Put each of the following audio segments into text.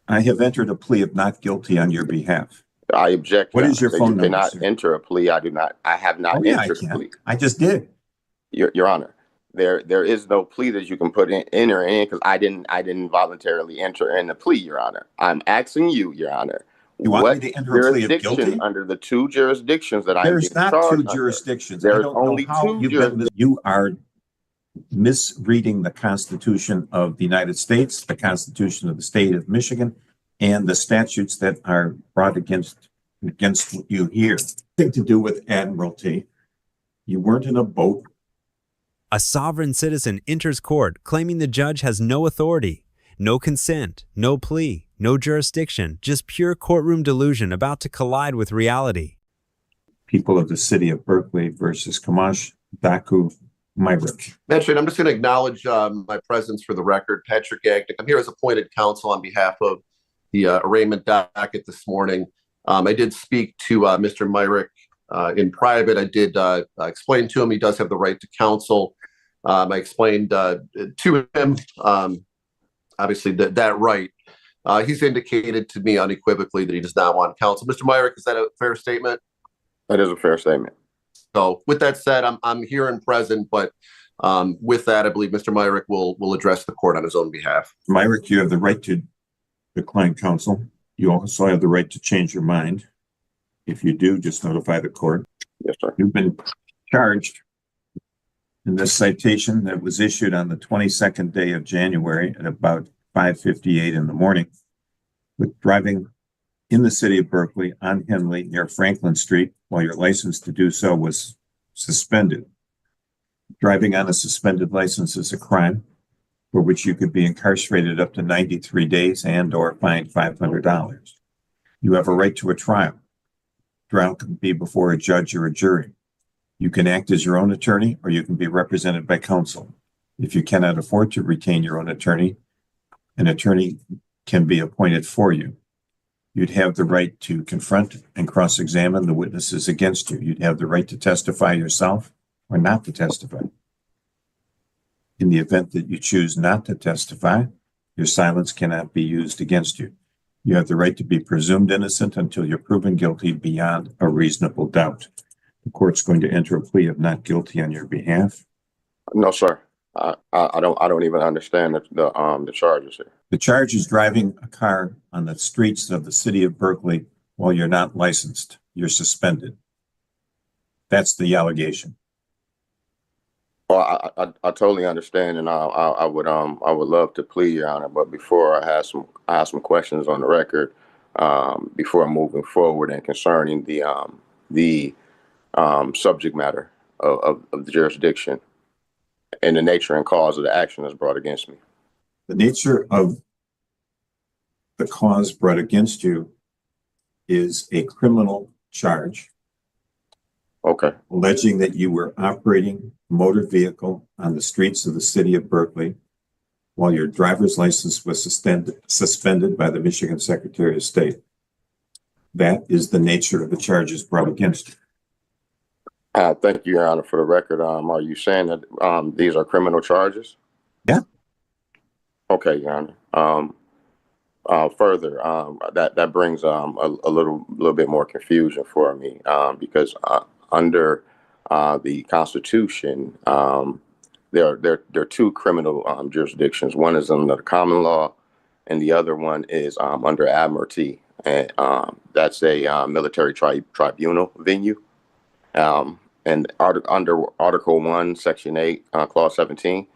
I have entered a plea of not guilty on your behalf. I object. What is your phone number? You cannot sir? enter a plea. I have not entered a plea. I just did. Your Honor, there is no plea that you can enter in because I didn't voluntarily enter in the plea, Your Honor. I'm asking you, Your Honor. You want me to enter a plea of guilty? Under the two jurisdictions that There's not two jurisdictions. There's only two jurisdictions. You are misreading the Constitution of the United States, the Constitution of the state of Michigan, and the statutes that are brought against you here. Nothing to do with Admiralty. You weren't in a boat. A sovereign citizen enters court claiming the judge has no authority, no consent, no plea, no jurisdiction, just pure courtroom delusion about to collide with reality. People of the city of Berkeley versus Kamash Daku Myrick. Magistrate, I'm just going to acknowledge my presence for the record. Patrick Gagnick. I'm here as appointed counsel on behalf of the arraignment docket this morning. I did speak to Mr. Myrick in private. I did explain to him he does have the right to counsel. I explained to him, obviously, that right. He's indicated to me unequivocally that he does not want counsel. Mr. Myrick, is that a fair statement? That is a fair statement. So with that said, I'm here and present, but with that, I believe Mr. Myrick will address the court on his own behalf. Myrick, you have the right to decline counsel. You also have the right to change your mind. If you do, just notify the court. Yes, sir. You've been charged in this citation that was issued on the 22nd day of January at about 5:58 in the morning with driving in the city of Berkeley on Henley near Franklin Street while your license to do so was suspended. Driving on a suspended license is a crime for which you could be incarcerated up to 93 days and or fined $500. You have a right to a trial. Trial can be before a judge or a jury. You can act as your own attorney or you can be represented by counsel. If you cannot afford to retain your own attorney, an attorney can be appointed for you. You'd have the right to confront and cross-examine the witnesses against you. You'd have the right to testify yourself or not to testify. In the event that you choose not to testify, your silence cannot be used against you. You have the right to be presumed innocent until you're proven guilty beyond a reasonable doubt. The court's going to enter a plea of not guilty on your behalf. No, sir. I don't even understand the charges here. The charge is driving a car on the streets of the city of Berkeley while you're not licensed. You're suspended. That's the allegation. Well, I totally understand, and I would love to plead, Your Honor. But before I have some questions on the record before moving forward and concerning the subject matter of the jurisdiction and the nature and cause of the action that's brought against me. The nature of the cause brought against you is a criminal charge. Okay. Alleging that you were operating a motor vehicle on the streets of the city of Berkeley while your driver's license was suspended by the Michigan Secretary of State. That is the nature of the charges brought against you. Thank you, Your Honor. For the record, are you saying that these are criminal charges? Yeah. Okay, Your Honor. Further, that brings a little bit more confusion for me because under the Constitution, there are two criminal jurisdictions. One is under the common law, and the other one is under Admiralty, and that's a military tribunal venue. And under Article 1, Section 8, Clause 17,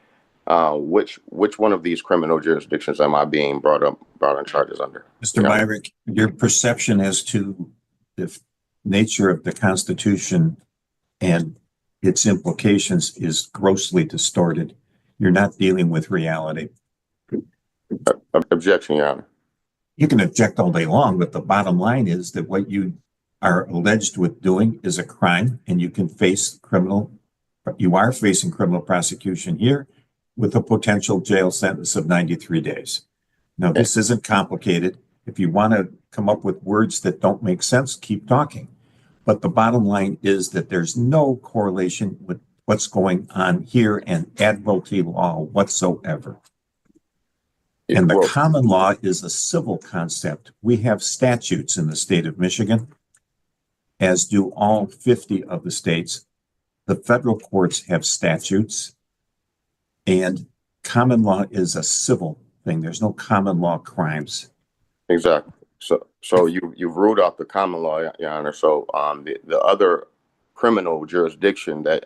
which one of these criminal jurisdictions am I being brought on charges under? Mr. Myrick, your perception as to the nature of the Constitution and its implications is grossly distorted. You're not dealing with reality. Objection, Your Honor. You can object all day long, but the bottom line is that what you are alleged with doing is a crime, and you are facing criminal prosecution here with a potential jail sentence of 93 days. Now, this isn't complicated. If you want to come up with words that don't make sense, keep talking. But the bottom line is that there's no correlation with what's going on here and Admiralty law whatsoever. And the Well, common law is a civil concept. We have statutes in the state of Michigan, as do all 50 of the states. The federal courts have statutes, and common law is a civil thing. There's no common law crimes. exactly. So you've ruled out the common law, Your Honor. So the other criminal jurisdiction that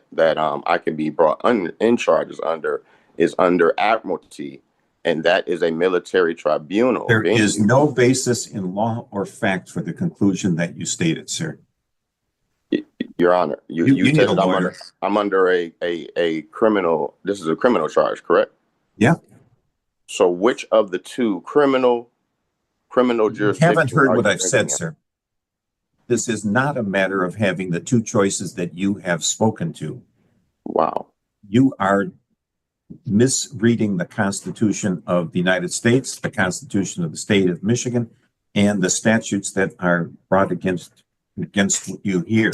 I can be brought in charges under is under Admiralty, and that is a military tribunal. There is no basis in law or fact for the conclusion that you stated, sir. Your Honor, you need said a that lawyer. I'm under a criminal. This is a criminal charge, correct? Yeah. So which of the two criminal You jurisdictions? haven't heard are what you I've said, thinking of? sir. This is not a matter of having the two choices that you have spoken to. Wow. You are misreading the Constitution of the United States, the Constitution of the state of Michigan, and the statutes that are brought against you here.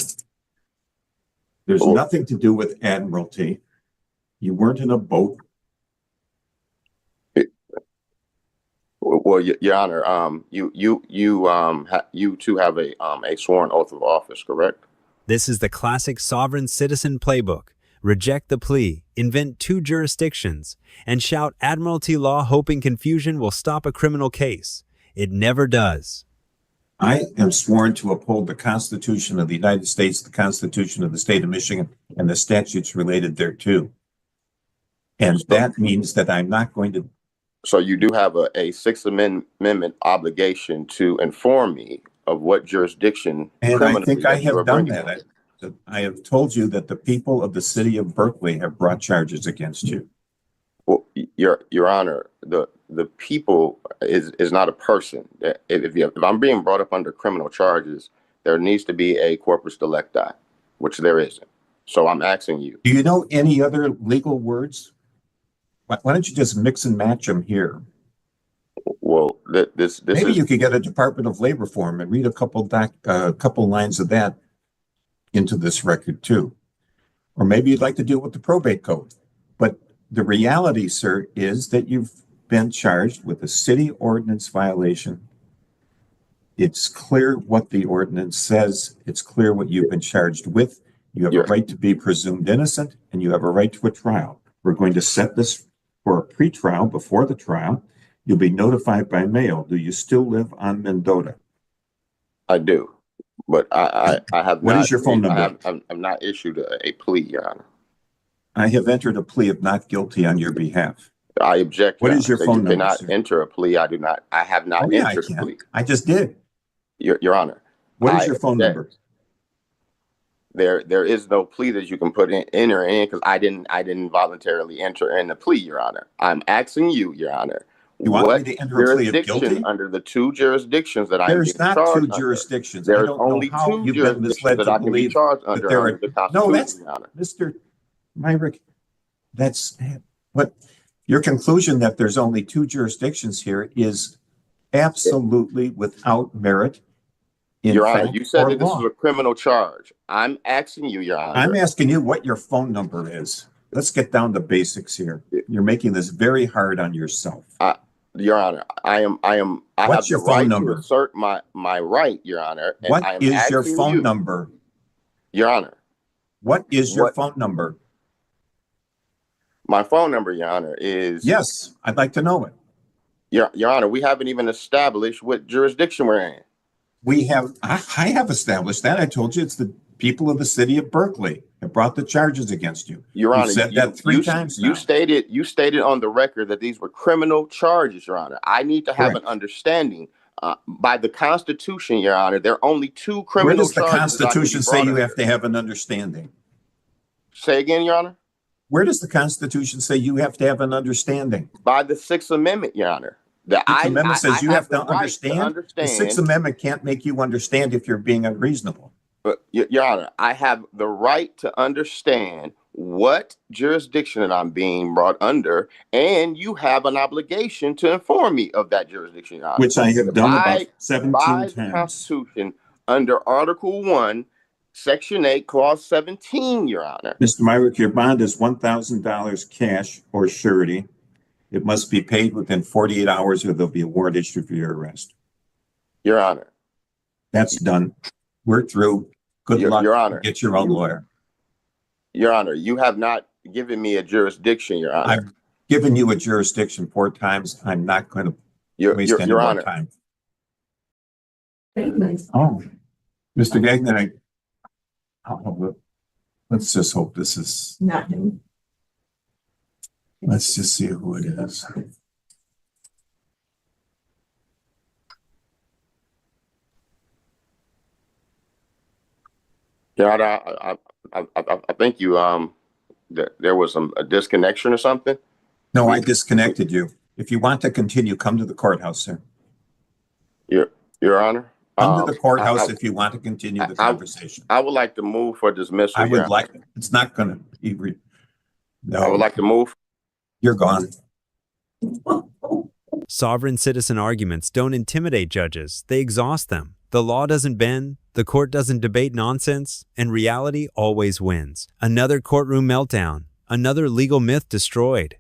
There's Well- nothing to do with Admiralty. You weren't in a boat. Well, Your Honor, you two have a sworn oath of office, correct? This is the classic sovereign citizen playbook. Reject the plea, invent two jurisdictions, and shout Admiralty law hoping confusion will stop a criminal case. It never does. I am sworn to uphold the Constitution of the United States, the Constitution of the state of Michigan, and the statutes related thereto. And that means that I'm not going to. So you do have a Sixth Amendment obligation to inform me of what jurisdiction. And I criminally think I that you are have done bringing that. me. I have told you that the people of the city of Berkeley have brought charges against you. Well, Your Honor, the people is not a person. If I'm being brought up under criminal charges, there needs to be a corpus delicti, which there isn't. So I'm asking you. Do you know any other legal words? Why don't you just mix and match them here? Well, this Maybe is you could get a Department of Labor form and read a couple lines of that into this record too. Or maybe you'd like to deal with the probate code. But the reality, sir, is that you've been charged with a city ordinance violation. It's clear what the ordinance says. It's clear what you've been charged with. You have a right to be presumed innocent, and you have a right to a trial. We're going to set this for a pretrial before the trial. You'll be notified by mail. Do you still live on Mendota? I do, but I have. What not, is your phone number? I'm not issued a plea, Your Honor. I have entered a plea of not guilty on your behalf. I object. What is your So phone you number, cannot sir? enter a plea. I do not. I have not Oh, yeah, I entered a can. plea. I just did. Your Honor. What is your phone number? There is no plea that you can put enter in because I didn't voluntarily enter in the plea, Your Honor. I'm asking you, Your Honor. You want what me to enter a plea of jurisdiction guilty? under the two jurisdictions that I'm There's being not charged two under? jurisdictions. I There's don't know only how two you've been misled jurisdictions that to I can be believe charged that under there under are. the Constitution, No, that's Your Honor. Mr. Myrick. That's what your conclusion that there's only two jurisdictions here is absolutely without merit. In Your Honor, fact you said or that this law. is a criminal charge. I'm asking you, Your Honor. I'm asking you what your phone number is. Let's get down to basics here. You're making this very hard on yourself. Your Honor, I What's have your the phone right number? to assert my right, Your Honor. And What I am is your asking phone you, number? Your Honor? What is your What- phone number? My phone number, Your Honor, is Yes, I'd like to know it. Your Honor. We haven't even established what jurisdiction we're in. We have, I have established that. I told you it's the people of the city of Berkeley that brought the charges against you. Your You've Honor, said that three times now. You stated on the record that these were criminal charges, Your Honor. I need to have Correct. an understanding. By the Constitution, Your Honor, there are only two Where criminal does the charges that I can be Constitution say brought you under. have to have an understanding? Say again, Your Honor. Where does the Constitution say you have to have an understanding? By the Sixth Amendment, Your Honor. The Sixth Amendment says you have the to right understand. The Sixth Amendment can't make you understand if you're being unreasonable. But Your Honor, I have the right to understand what jurisdiction that I'm being brought under, and you have an obligation to inform me of that jurisdiction, Your Honor. Which I have done about by 17 the times. Constitution, under Article 1, Section 8, Clause 17, Your Honor. Mr. Myrick, your bond is $1,000 cash or surety. It must be paid within 48 hours or there'll be a warrant issued for your arrest. Your Honor. That's done. We're through. Good luck. Your Honor. Get your own lawyer. Your Honor, you have not given me a jurisdiction, Your Honor. I've given you a jurisdiction 4 times. I'm not going to waste any Your more Honor. time. Oh, Mr. Gagnon, let's just hope this is, Not him. let's just see who it is. Your Honor, I think you, there was a disconnection or something. No, I disconnected you. If you want to continue, come to the courthouse, sir. Your Honor. Come to the courthouse if you want to continue the conversation. I would like to move for dismissal. I Your would like, it's not gonna be, Honor. I would no, like to move. you're gone. Sovereign citizen arguments don't intimidate judges, they exhaust them. The law doesn't bend, the court doesn't debate nonsense, and reality always wins. Another courtroom meltdown, another legal myth destroyed.